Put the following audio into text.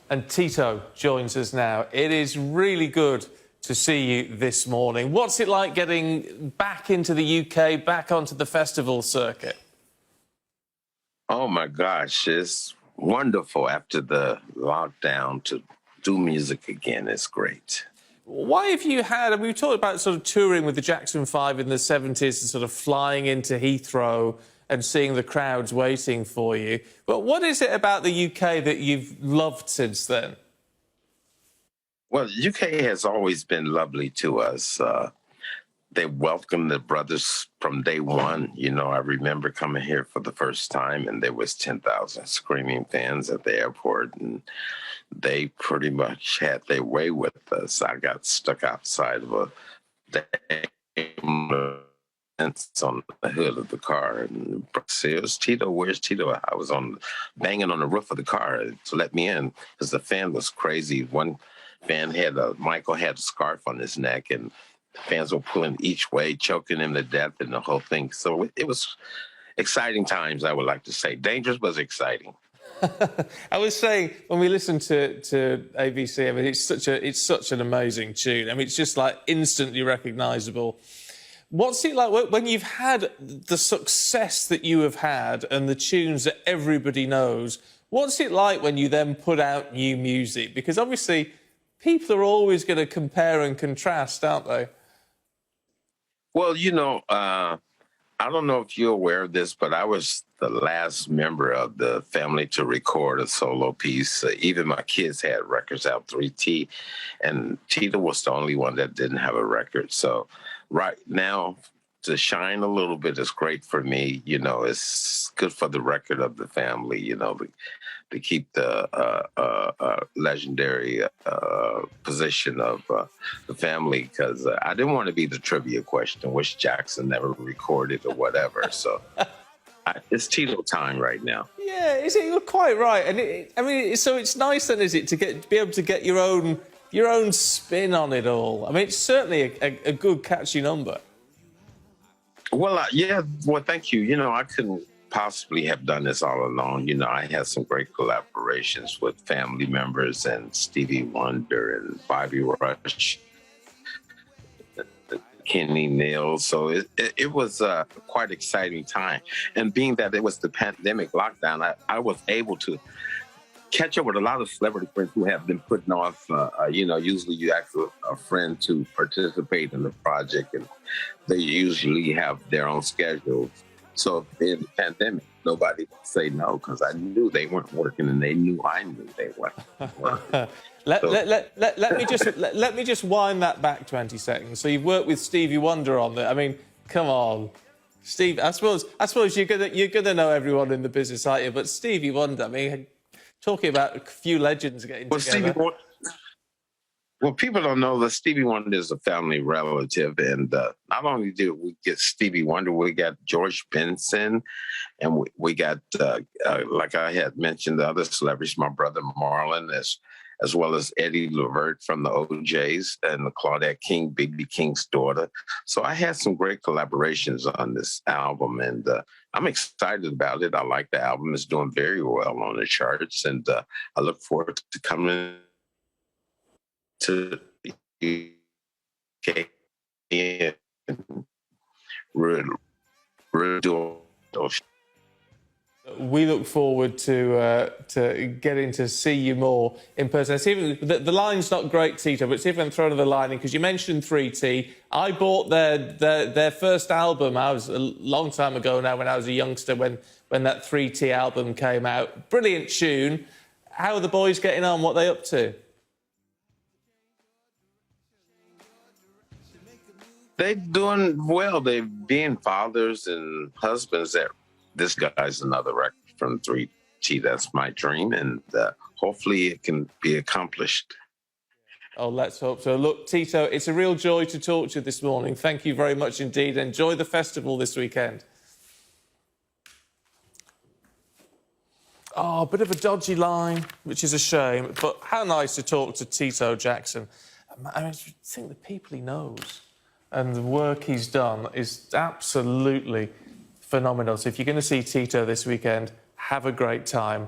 And Tito joins us now. It is really good to see you this morning. What's it like getting back into the UK, back onto the festival circuit? Oh my gosh, it's wonderful after the lockdown to do music again. It's great. Why have you had, and we talked about sort of touring with the Jackson 5 in the 70s and sort of flying into Heathrow and seeing the crowds waiting for you. But what is it about the UK that you've loved since then? Well, UK has always been lovely to us. They welcomed the brothers from day one. You know, I remember coming here for the first time and there was 10,000 screaming fans at the airport, and they pretty much had their way with us. I got stuck outside of a on the hood of the car, and said, "It was Tito. Where's Tito?" I was banging on the roof of the car to let me in because the fan was crazy. One fan Michael had a scarf on his neck, and fans were pulling each way, choking him to death, and the whole thing. So it was exciting times, I would like to say. Dangerous, but exciting. I was saying, when we listen to ABC, I mean, it's such an amazing tune. I mean, it's just like instantly recognisable. What's it like when you've had the success that you have had and the tunes that everybody knows? What's it like when you then put out new music? Because obviously people are always going to compare and contrast, aren't they? Well, you know, I don't know if you're aware of this, but I was the last member of the family to record a solo piece. Even my kids had records out, 3T, and Tito was the only one that didn't have a record. So right now, to shine a little bit is great for me. You know, it's good for the record of the family, you know, to keep the legendary position of the family, because I didn't want to be the trivia question, which Jackson never recorded or whatever. So it's Tito time right now. Yeah, you're quite right. And I mean, so it's nice then, is it, to be able to get your own spin on it all? I mean, it's certainly a good, catchy number. Well, yeah, well, thank you. You know, I couldn't possibly have done this all alone. You know, I had some great collaborations with family members and Stevie Wonder and Bobby Rush, Kenny Neal. So it was a quite exciting time. And being that it was the pandemic lockdown, I was able to catch up with a lot of celebrity friends who have been putting off, you know, usually you ask a friend to participate in the project, and they usually have their own schedules. So in the pandemic, nobody would say no, because I knew they weren't working, and they knew I knew they weren't working. Let me just wind that back 20 seconds. So you've worked with Stevie Wonder on that. I mean, come on, Steve. I suppose you're gonna know everyone in the business, aren't you? But Stevie Wonder, I mean, talking about a few legends getting together. Well, people don't know that Stevie Wonder is a family relative, and not only did we get Stevie Wonder, we got George Benson, and we got, like I had mentioned, the other celebrities, my brother Marlon, as well as Eddie Levert from the OJs, and Claudette King, B.B. King's daughter. So I had some great collaborations on this album, and I'm excited about it. I like the album. It's doing very well on the charts, and I look forward to coming to UK and We look forward to getting to see you more in person. The line's not great, Tito, but see if I can throw another line in, because you mentioned 3T. I bought their first album. I was a long time ago now, when I was a youngster, when that 3T album came out. Brilliant tune. How are the boys getting on? What are they up to? They're doing well. They're being fathers and husbands. That this guy's another record from 3T. That's my dream, and hopefully it can be accomplished. Oh, let's hope so. Look, Tito, it's a real joy to talk to you this morning. Thank you very much indeed. Enjoy the festival this weekend. Oh, a bit of a dodgy line, which is a shame, but how nice to talk to Tito Jackson. I mean, I think the people he knows and the work he's done is absolutely phenomenal. So if you're going to see Tito this weekend, have a great time.